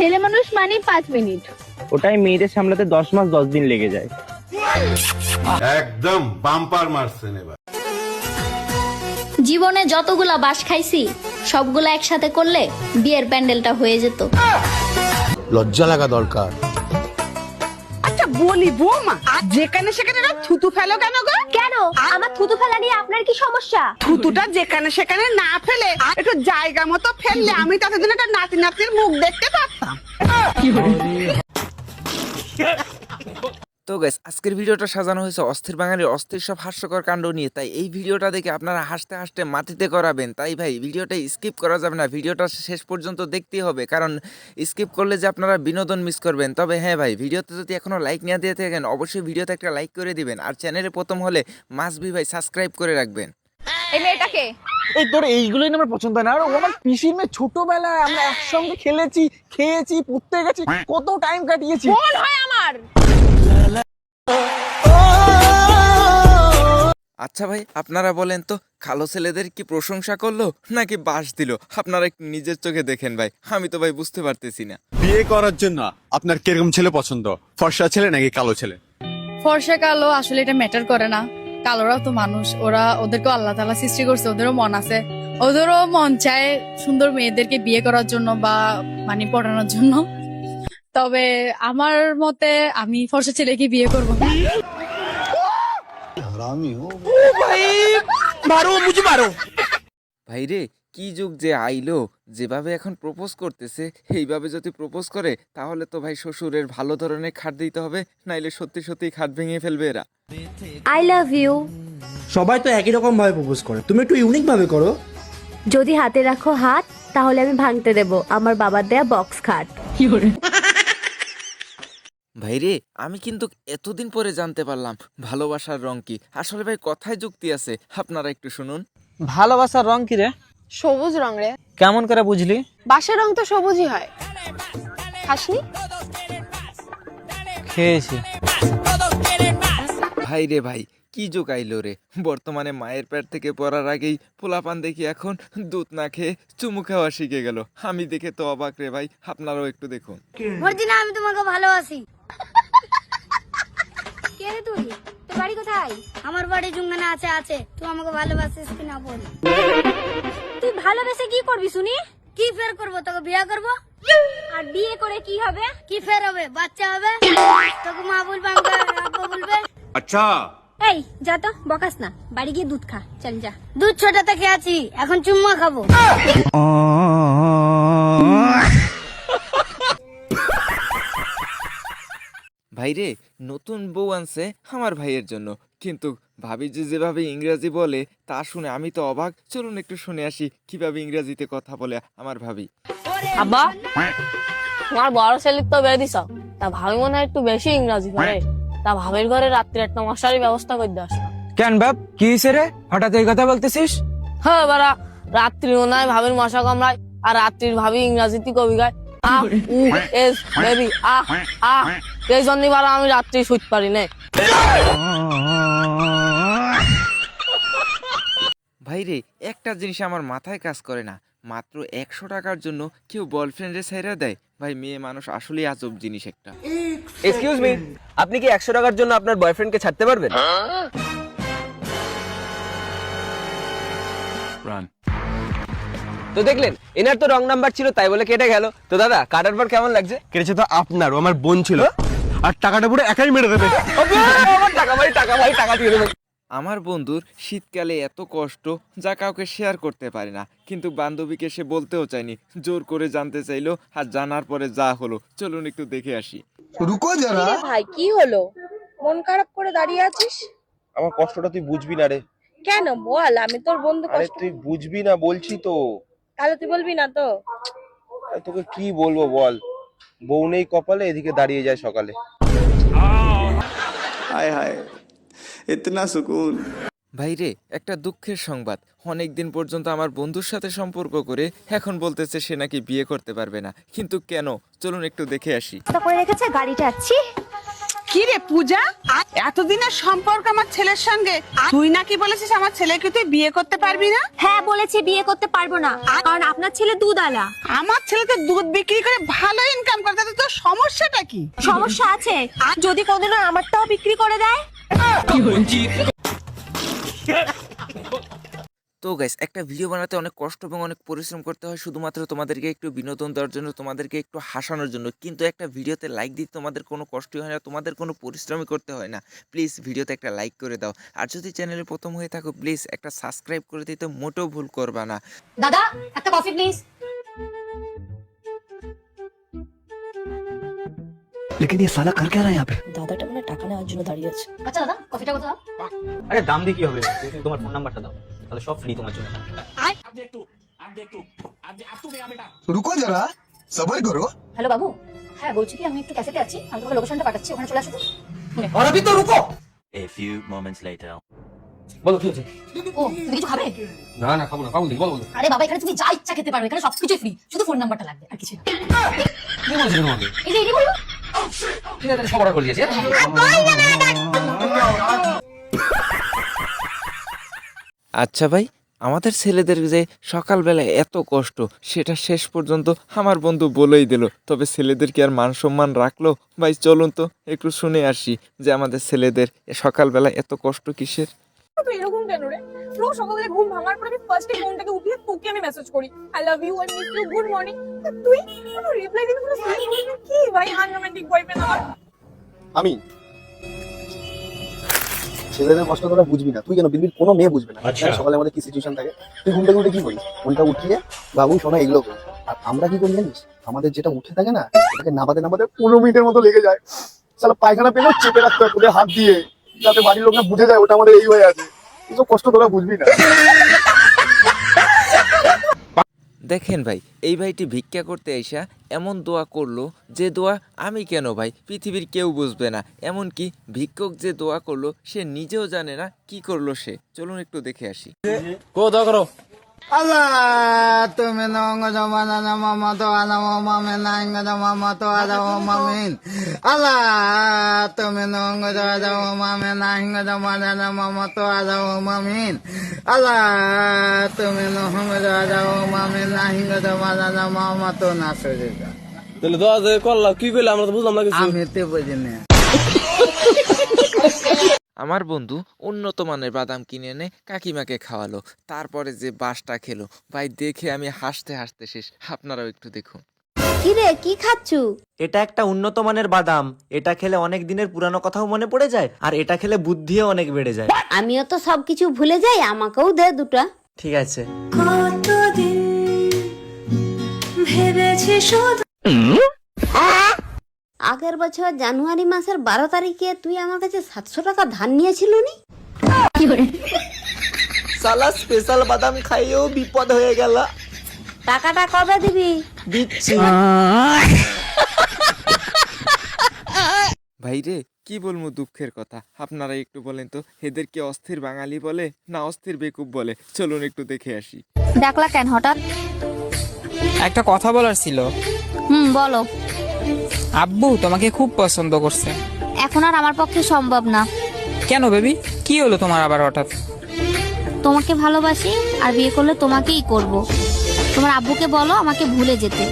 ছেলে মানুষ মানে 5 মিনিট। ওটাই মেয়েদের সামলাতে 10 মাস 10 দিন লেগে যায়। একদম বাম্পার মারছেন এবার। জীবনে যতগুলা বাস খাইছি সবগুলা একসাথে করলে বিয়ের প্যান্ডেলটা হয়ে যেত। লজ্জা লাগা দরকার। আচ্ছা বলি বৌমা, যেখানে সেখানে থুতু ফেলো কেন গো? কেন আমার থুতু ফেলা নিয়ে আপনার কি সমস্যা? থুতুটা যেখানে সেখানে না ফেলে একটু জায়গা মতো ফেললে আমি ততদিন একটা নাতি নাতির মুখ দেখতে পারতাম। তো গাইস, আজকের ভিডিওটা সাজানো হয়েছে অস্থির বাঙালির অস্থির সব হাস্যকর কাণ্ড নিয়ে। তাই এই ভিডিওটা দেখে আপনারা হাসতে হাসতে মাটিতে করাবেন। তাই ভাই ভিডিওটা স্কিপ করা যাবে না, ভিডিওটা শেষ পর্যন্ত দেখতেই হবে, কারণ স্কিপ করলে যে আপনারা বিনোদন মিস করবেন। তবে হ্যাঁ ভাই, ভিডিওতে যদি এখনও লাইক না দিয়ে থাকেন অবশ্যই ভিডিওতে একটা লাইক করে দিবেন, আর চ্যানেলে প্রথম হলে মাস্ট বি ভাই সাবস্ক্রাইব করে রাখবেন। এই মেয়েটাকে এই তোর এইগুলোই না আমার পছন্দ হয় না। আর ও আমার পিসির মেয়ে, ছোটবেলায় আমরা একসঙ্গে খেলেছি, খেয়েছি, পড়তে গেছি, কত টাইম কাটিয়েছি। কোন হয় আমার? আচ্ছা ভাই, আপনারা বলেন তো, খালো ছেলেদের কি প্রশংসা করলো নাকি বাস দিল? আপনারা একটু নিজের চোখে দেখেন ভাই, আমি তো ভাই বুঝতে পারতেছি না। বিয়ে করার জন্য আপনার কিরকম ছেলে পছন্দ, ফর্সা ছেলে নাকি কালো ছেলে? ফর্সা কালো আসলে এটা ম্যাটার করে না, কালোরাও তো মানুষ, ওদেরকেও আল্লাহ তাআলা সৃষ্টি করছে, ওদেরও মন আছে, ওদেরও মন চায় সুন্দর মেয়েদেরকে বিয়ে করার জন্য বা মানে পড়ানোর জন্য। তবে আমার মতে আমি ফর্সা ছেলেকে বিয়ে করব। ভাই রে, কি যুগ যে আইলো, যেভাবে এখন প্রপোজ করতেছে এইভাবে যদি প্রপোজ করে তাহলে তো ভাই শ্বশুরের ভালো ধরনের খাট দিতে হবে, নাইলে সত্যি সত্যি খাট ভেঙে ফেলবে এরা। I love you. সবাই তো একই রকম ভাবে প্রপোজ করে, তুমি একটু ইউনিক ভাবে করো। যদি হাতে রাখো হাত তাহলে আমি ভাঙতে দেব আমার বাবার দেয়া বক্স খাট। ভাই রে, আমি কিন্তু এতদিন পরে জানতে পারলাম ভালোবাসার রং কি। আসলে ভাই কথায় যুক্তি আছে, আপনারা একটু শুনুন। ভালোবাসার রং কি রে? সবুজ রং রে। কেমন করে বুঝলি? বাসের রং তো সবুজই হয়, খাসনি? খেয়েছি। ভাই রে ভাই, কি যুগ আইলো রে, বর্তমানে মায়ের পেট থেকে পড়ার আগেই পোলাপান দেখি এখন দুধ না খেয়ে চুমু খাওয়া শিখে গেল। আমি দেখে তো অবাক রে ভাই, আপনারাও একটু দেখুন। মর্জিনা, আমি তোমাকে ভালোবাসি। কে রে তুই? তোর বাড়ি কোথায়? আমার বাড়ি জুঙ্গানা আছে। তুই আমাকে ভালোবাসিস কি না বল। তুই ভালোবেসে কি করবি শুনি? কি ফের করব? তোকে বিয়ে করব। আর বিয়ে করে কি হবে? কি ফের হবে? বাচ্চা হবে। তোকে মা বলবে, আমাকে আব্বা বলবে। আচ্ছা এই যা তো, বকাস না, বাড়ি গিয়ে দুধ খা। চল যা। দুধ ছোটতে খেয়েছি, এখন চুম্মা খাবো। ভাই রে, নতুন বউ আনছে আমার ভাইয়ের জন্য, কিন্তু ভাবি যে যেভাবে ইংরেজি বলে তা শুনে আমি তো অবাক। চলুন একটু শুনে আসি কিভাবে ইংরেজিতে কথা বলে আমার ভাবি। আব্বা, তোমার বড় ছেলের তো বিয়ে দিছ, তা ভাবি মনে হয় একটু বেশি ইংরাজি করে, তা ভাবির ঘরে রাত্রে একটা মশারি ব্যবস্থা করে দাস। কেন বাপ, কি হয়েছে রে? হঠাৎ এই কথা বলতেছিস? হ্যাঁ বারা, রাত্রি মনে হয় ভাবির মশা কামড়ায়, আর রাত্রির ভাবি ইংরাজিতে কবি গায়, আহ উ এস বেবি আহ আহ। এই জন্যই বারা আমি রাত্রি শুতে পারি না। ভাই রে, একটা জিনিস আমার মাথায় কাজ করে না, মাত্র 100 টাকার জন্য কেউ বয়ফ্রেন্ডের ছাইরা দেয়? ভাই মেয়ে মানুষ আসলেই আজব জিনিস একটা। এক্সকিউজ মি, আপনি কি 100 টাকার জন্য আপনার বয়ফ্রেন্ডকে ছাড়তে পারবেন? তো দেখলেন, এনার তো রং নাম্বার ছিল, তাই বলে কেটে গেল। তো দাদা, কাটার পর কেমন লাগছে? কেটেছে তো আপনার, ও আমার বোন ছিল, আর টাকাটা পুরো একাই মেরে দেবে। আমার টাকা ভাই, টাকা দিয়ে দেবেন। আমার বন্ধুর শীতকালে এত কষ্ট যা কাউকে শেয়ার করতে পারে না, কিন্তু বান্ধবীকে সে বলতেও চায়নি, জোর করে জানতে চাইলো, আর জানার পরে যা হলো চলুন একটু দেখে আসি। রুকো যারা। ভাই কি হলো, মন খারাপ করে দাঁড়িয়ে আছিস? আমার কষ্টটা তুই বুঝবি না রে। কেন বল, আমি তোর বন্ধু। আরে তুই বুঝবি না বলছি তো। তাহলে তুই বলবি না তো? আরে তোকে কি বলবো বল, বউ নেই কপালে, এদিকে দাঁড়িয়ে যায় সকালে। হায় হায়, ইতনা সুকুন। ভাই রে, একটা দুঃখের সংবাদ, অনেকদিন পর্যন্ত আমার বন্ধুর সাথে সম্পর্ক করে এখন বলতেছে সে নাকি বিয়ে করতে পারবে না। কিন্তু কেন, চলুন একটু দেখে আসি। করে রেখেছে গাড়িটা। আছি কি রে পূজা, এতদিনের সম্পর্ক আমার ছেলের সঙ্গে, তুই নাকি বলেছিস আমার ছেলেকে তুই বিয়ে করতে পারবি না? হ্যাঁ বলেছি বিয়ে করতে পারবো না, কারণ আপনার ছেলে দুধ আলা। আমার ছেলে তো দুধ বিক্রি করে ভালো ইনকাম করে, তাতে তোর সমস্যাটা কি? সমস্যা আছে, যদি কোনদিন আমারটাও বিক্রি করে দেয়। তো গাইস, একটা ভিডিও বানাতে অনেক কষ্ট এবং অনেক পরিশ্রম করতে হয় শুধুমাত্র তোমাদেরকে একটু বিনোদন দেওয়ার জন্য, তোমাদেরকে একটু হাসানোর জন্য। কিন্তু একটা ভিডিওতে লাইক দিতে তোমাদের কোনো কষ্টই হয় না, তোমাদের কোনো পরিশ্রমই করতে হয় না। প্লিজ ভিডিওতে একটা লাইক করে দাও, আর যদি চ্যানেলে প্রথম হয়ে থাকো প্লিজ একটা সাবস্ক্রাইব করে দিতে মোটেও ভুল করবা না। দাদা একটা কফি প্লিজ। लेकिन ये साला कर क्या रहा है यहाँ पे? দাদাটা মানে টাকা নেওয়ার জন্য দাঁড়িয়ে আছে। আচ্ছা দাদা কফিটা কোথাও। আরে দাম দিয়ে কি হবে, তুমি তোমার ফোন নাম্বারটা দাও, তাহলে সব ফ্রি তোমার জন্য। রুকো যারা, সবাই করো। হ্যালো বাবু, হ্যাঁ বলছি কি আমি একটু ক্যাফেতে আছি, আমি তোমাকে লোকেশনটা পাঠাচ্ছি, ওখানে চলে আসো তো। और अभी तो रुको। A few moments later. বলো কি হচ্ছে? ও তুমি কিছু খাবে? না না খাবো না, খাবো বল বল। আরে বাবা এখানে তুমি যা ইচ্ছা খেতে পারবে, এখানে সবকিছু ফ্রি, শুধু ফোন নাম্বারটা লাগবে আর কিছু না। কি বলছিস তোমাকে? এই বলবো। ঠিক আছে সব অর্ডার করে দিয়েছি। আচ্ছা ভাই, আমাদের ছেলেদের যে সকালবেলা এত কষ্ট সেটা শেষ পর্যন্ত আমার বন্ধু বলেই দিল, তবে ছেলেদের কি আর মান সম্মান রাখলো? ভাই চলুন তো একটু শুনে আসি যে আমাদের ছেলেদের সকালবেলা এত কষ্ট কিসের। তুই এরকম কেন রে? রোজ সকালে ঘুম ভাঙার পরে আমি ফার্স্টে ফোনটাকে উঠিয়ে তোকে আমি মেসেজ করি, I love you, I miss you, good morning. তুই কোনো রিপ্লাই দিবি, কোনো সাইন করবি না? কি ভাই আনরোমান্টিক বয়ফ্রেন্ড আমার। আমি ছেলেদের কষ্ট তোরা বুঝবি না, তুই কেন বিলবিল কোনো মেয়ে বুঝবে না। সকালে আমাদের কি সিচুয়েশন থাকে, তুই ঘুম থেকে উঠে কি করিস? ফোনটা উঠিয়ে বাবু শোনা এগুলো করি, আর আমরা কি করি জানিস? আমাদের যেটা উঠে থাকে না, এটাকে নাবাতে 15 মিনিটের মতো লেগে যায়। সালা পায়খানা পেলেও চেপে রাখতে হয় তোদের হাত দিয়ে, যাতে বাড়ির লোক না বুঝে যায় ওটা আমাদের এই হয়ে আছে। এসব কষ্ট তোরা বুঝবি না। দেখেন ভাই, এই ভাইটি ভিক্ষা করতে আইসা এমন দোয়া করলো যে দোয়া আমি কেন ভাই পৃথিবীর কেউ বুঝবে না। এমনকি ভিক্ষক যে দোয়া করলো সে নিজেও জানে না কি করলো সে। চলুন একটু দেখে আসি। আল্লাহ তুমি নঙ্গ জমানা নামা তো আলাম মামে নাঙ্গ জমা তো আলাম মামিন। আল্লাহ তুমি নঙ্গ যাও মামে নাঙ্গ জমানা নামা তো আলাম মামিন। আল্লাহ তুমি নঙ্গ যাও মামে নাঙ্গ জমানা নামা তো না সরে যা। তাহলে দোয়া যে করলাম কি কইলা আমরা তো বুঝলাম না কিছু। আমি তো বুঝি না। আমার বন্ধু উন্নত মানের বাদাম কিনে এনে কাকিমাকে খাওয়ালো, তারপরে যে বাসটা খেলো ভাই, দেখে আমি হাসতে হাসতে শেষ। আপনারাও একটু দেখুন। কি রে কি খাচ্ছু? এটা একটা উন্নত মানের বাদাম, এটা খেলে অনেক দিনের পুরানো কথাও মনে পড়ে যায়, আর এটা খেলে বুদ্ধিও অনেক বেড়ে যায়। আমিও তো সবকিছু ভুলে যাই, আমাকেও দে দুটা। ঠিক আছে। কতদিন ভেবেছি শুধু। আগের বছর জানুয়ারি মাসের 12 তারিখে তুই আমার কাছে 700 টাকা ধার নিয়েছিল নি? সালা স্পেশাল বাদাম খাইয়েও বিপদ হয়ে গেল। টাকাটা কবে দিবি? দিচ্ছি। ভাই রে কি বলবো দুঃখের কথা, আপনারা একটু বলেন তো এদের কি অস্থির বাঙালি বলে না অস্থির বেকুব বলে? চলুন একটু দেখে আসি। ডাকলা কেন হঠাৎ? একটা কথা বলার ছিল। বলো। আব্বু তোমাকে খুব পছন্দ করছে। এখন আর আমার পক্ষে সম্ভব না। কেন বেবি, কি হলো তোমার আবার হঠাৎ? তোমাকে ভালোবাসি, আর বিয়ে করলে তোমাকেই করব। তোমার আব্বুকে বলো আমাকে ভুলে যেতে।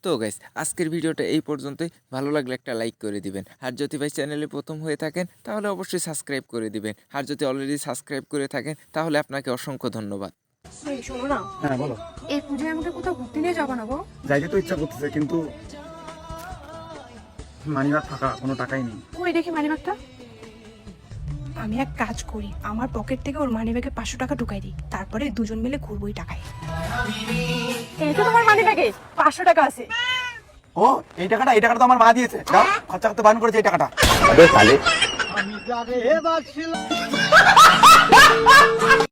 তো গাইস, আজকের ভিডিওটা এই পর্যন্তই। ভালো লাগলে একটা লাইক করে দিবেন, আর যদি ভাই চ্যানেলে প্রথম হয়ে থাকেন তাহলে অবশ্যই সাবস্ক্রাইব করে দিবেন, আর যদি অলরেডি সাবস্ক্রাইব করে থাকেন তাহলে আপনাকে অসংখ্য ধন্যবাদ। শোনো না, হ্যাঁ বলো। এই পূজায় আমাকে কোথাও ঘুরতে নিয়ে যাবো না গো? যাইতে তো ইচ্ছা করতেছে, কিন্তু মানিব্যাগ ফাঁকা, কোনো টাকাই নেই। ওই দেখি মানিব্যাগটা। আমি এক কাজ করি, আমার পকেট থেকে ওর মানিব্যাগে 500 টাকা ঢুকাই দিই, তারপরে দুজন মিলে ঘুরবো এই টাকায়। এই তো তোমার মানিব্যাগে 500 টাকা আছে। ও এই টাকাটা তো আমার মা দিয়েছে, দাও খরচা করতে বারণ করেছে এই টাকাটা। আবে তাহলে